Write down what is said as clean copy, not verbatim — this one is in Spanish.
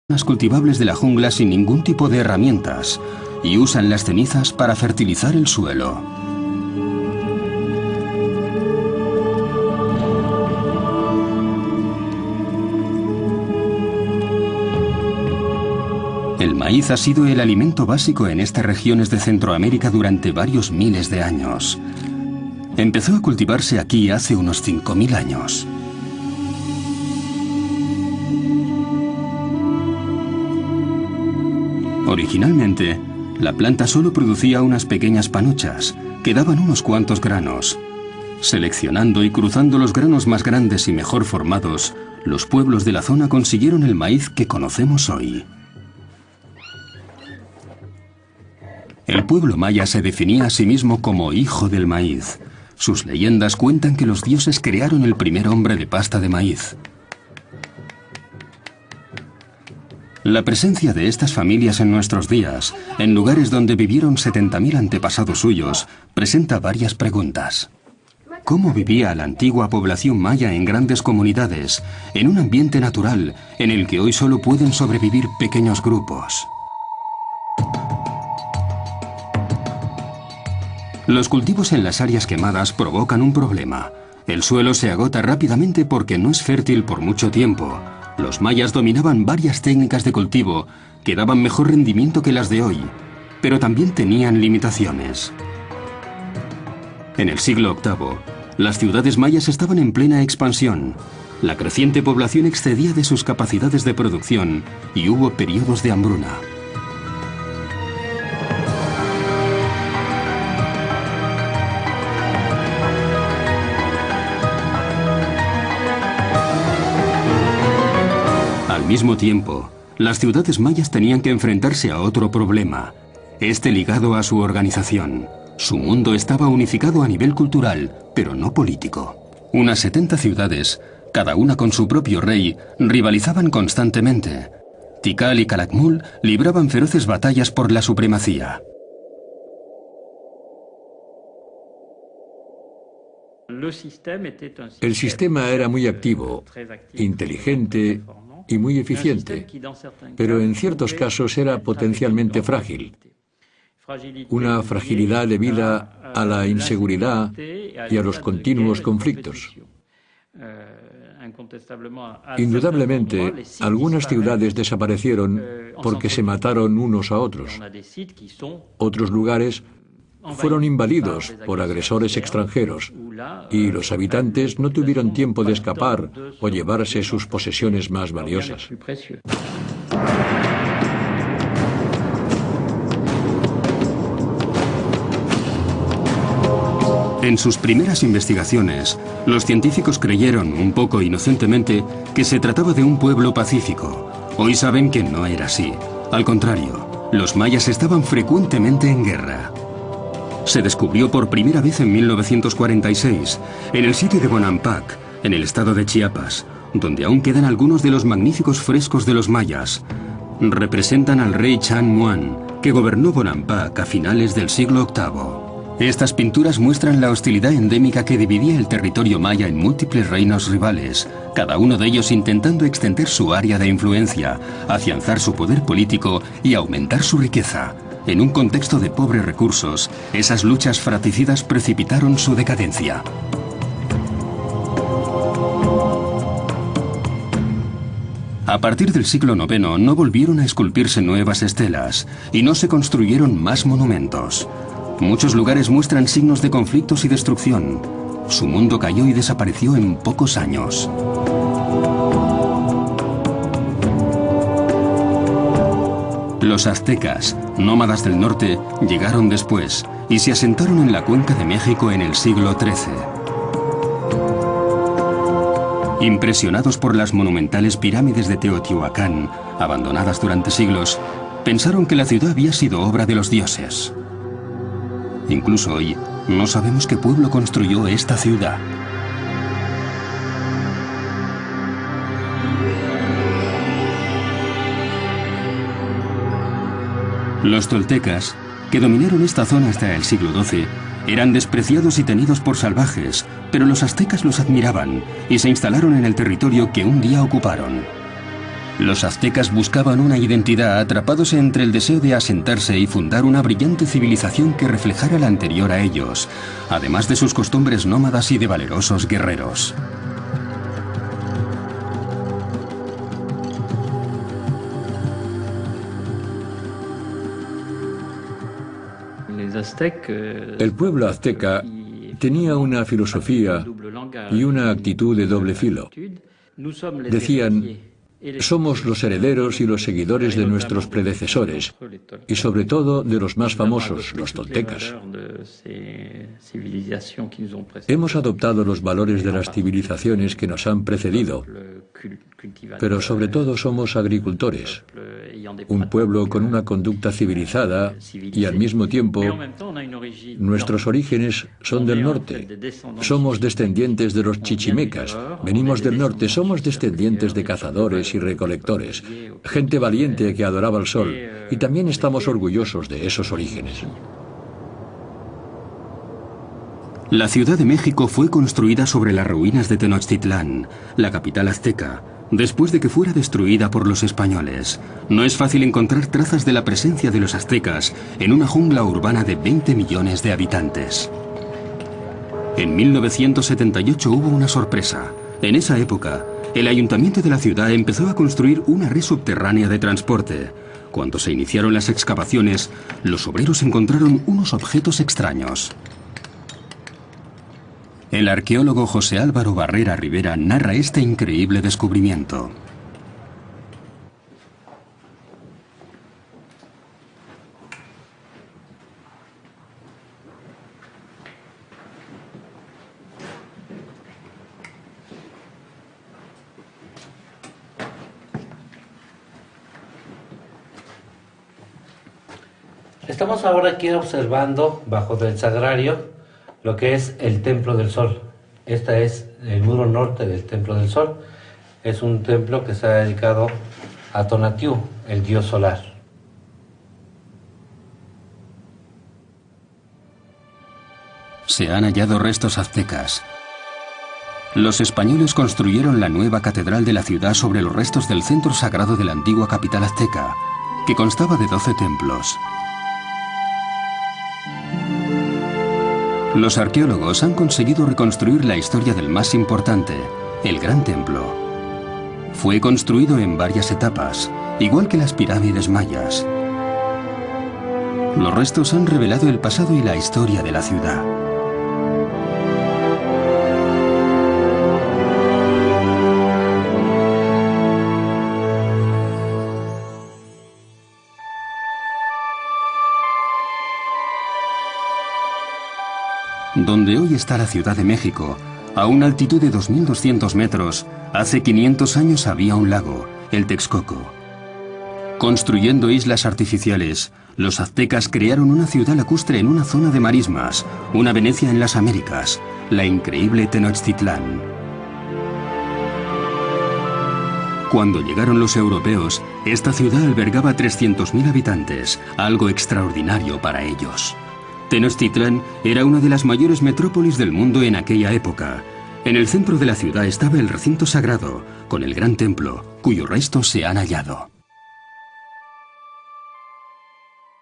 zonas cultivables de la jungla sin ningún tipo de herramientas y usan las cenizas para fertilizar el suelo. El maíz ha sido el alimento básico en estas regiones de Centroamérica durante varios miles de años. Empezó a cultivarse aquí hace unos 5.000 años. Originalmente, la planta solo producía unas pequeñas panuchas, que daban unos cuantos granos. Seleccionando y cruzando los granos más grandes y mejor formados, los pueblos de la zona consiguieron el maíz que conocemos hoy. El pueblo maya se definía a sí mismo como hijo del maíz. Sus leyendas cuentan que los dioses crearon el primer hombre de pasta de maíz. La presencia de estas familias en nuestros días, en lugares donde vivieron 70.000 antepasados suyos, presenta varias preguntas. ¿Cómo vivía la antigua población maya en grandes comunidades, en un ambiente natural en el que hoy solo pueden sobrevivir pequeños grupos? Los cultivos en las áreas quemadas provocan un problema. El suelo se agota rápidamente porque no es fértil por mucho tiempo. Los mayas dominaban varias técnicas de cultivo que daban mejor rendimiento que las de hoy, pero también tenían limitaciones. En el siglo VIII, las ciudades mayas estaban en plena expansión. La creciente población excedía de sus capacidades de producción y hubo periodos de hambruna. Al mismo tiempo, las ciudades mayas tenían que enfrentarse a otro problema, este ligado a su organización. Su mundo estaba unificado a nivel cultural, pero no político. Unas 70 ciudades, cada una con su propio rey, rivalizaban constantemente. Tikal y Calakmul libraban feroces batallas por la supremacía. El sistema era muy activo, inteligente y muy eficiente, pero en ciertos casos era potencialmente frágil. Una fragilidad debida a la inseguridad y a los continuos conflictos. Indudablemente, algunas ciudades desaparecieron porque se mataron unos a otros. Otros lugares fueron invadidos por agresores extranjeros y los habitantes no tuvieron tiempo de escapar o llevarse sus posesiones más valiosas. En sus primeras investigaciones, los científicos creyeron, un poco inocentemente, que se trataba de un pueblo pacífico. Hoy saben que no era así. Al contrario, los mayas estaban frecuentemente en guerra. Se descubrió por primera vez en 1946, en el sitio de Bonampak, en el estado de Chiapas, donde aún quedan algunos de los magníficos frescos de los mayas. Representan al rey Chan Muan, que gobernó Bonampak a finales del siglo VIII. Estas pinturas muestran la hostilidad endémica que dividía el territorio maya en múltiples reinos rivales, cada uno de ellos intentando extender su área de influencia, afianzar su poder político y aumentar su riqueza. En un contexto de pobres recursos, esas luchas fratricidas precipitaron su decadencia. A partir del siglo IX no volvieron a esculpirse nuevas estelas y no se construyeron más monumentos. Muchos lugares muestran signos de conflictos y destrucción. Su mundo cayó y desapareció en pocos años. Los aztecas, nómadas del norte, llegaron después y se asentaron en la cuenca de México en el siglo XIII. Impresionados por las monumentales pirámides de Teotihuacán, abandonadas durante siglos, pensaron que la ciudad había sido obra de los dioses. Incluso hoy, no sabemos qué pueblo construyó esta ciudad. Los toltecas, que dominaron esta zona hasta el siglo XII, eran despreciados y tenidos por salvajes, pero los aztecas los admiraban y se instalaron en el territorio que un día ocuparon. Los aztecas buscaban una identidad atrapados entre el deseo de asentarse y fundar una brillante civilización que reflejara la anterior a ellos, además de sus costumbres nómadas y de valerosos guerreros. El pueblo azteca tenía una filosofía y una actitud de doble filo. Decían: somos los herederos y los seguidores de nuestros predecesores, y sobre todo de los más famosos, los toltecas. Hemos adoptado los valores de las civilizaciones que nos han precedido, pero sobre todo somos agricultores, un pueblo con una conducta civilizada y al mismo tiempo nuestros orígenes son del norte. Somos descendientes de los chichimecas, venimos del norte, somos descendientes de cazadores y recolectores, gente valiente que adoraba el sol, y también estamos orgullosos de esos orígenes. La Ciudad de México fue construida sobre las ruinas de Tenochtitlán, la capital azteca, después de que fuera destruida por los españoles. No es fácil encontrar trazas de la presencia de los aztecas en una jungla urbana de 20 millones de habitantes. En 1978 hubo una sorpresa. En esa época, el ayuntamiento de la ciudad empezó a construir una red subterránea de transporte. Cuando se iniciaron las excavaciones, los obreros encontraron unos objetos extraños. El arqueólogo José Álvaro Barrera Rivera narra este increíble descubrimiento. Estamos ahora aquí observando, bajo del sagrario, lo que es el Templo del Sol. Este es el muro norte del Templo del Sol. Es un templo que está dedicado a Tonatiuh, el dios solar. Se han hallado restos aztecas. Los españoles construyeron la nueva catedral de la ciudad sobre los restos del centro sagrado de la antigua capital azteca, que constaba de 12 templos. Los arqueólogos han conseguido reconstruir la historia del más importante, el Gran Templo. Fue construido en varias etapas, igual que las pirámides mayas. Los restos han revelado el pasado y la historia de la ciudad. Donde hoy está la Ciudad de México, a una altitud de 2.200 metros, hace 500 años había un lago, el Texcoco. Construyendo islas artificiales, los aztecas crearon una ciudad lacustre en una zona de marismas, una Venecia en las Américas, la increíble Tenochtitlán. Cuando llegaron los europeos, esta ciudad albergaba 300.000 habitantes, algo extraordinario para ellos. Tenochtitlán era una de las mayores metrópolis del mundo en aquella época. En el centro de la ciudad estaba el recinto sagrado, con el gran templo, cuyos restos se han hallado.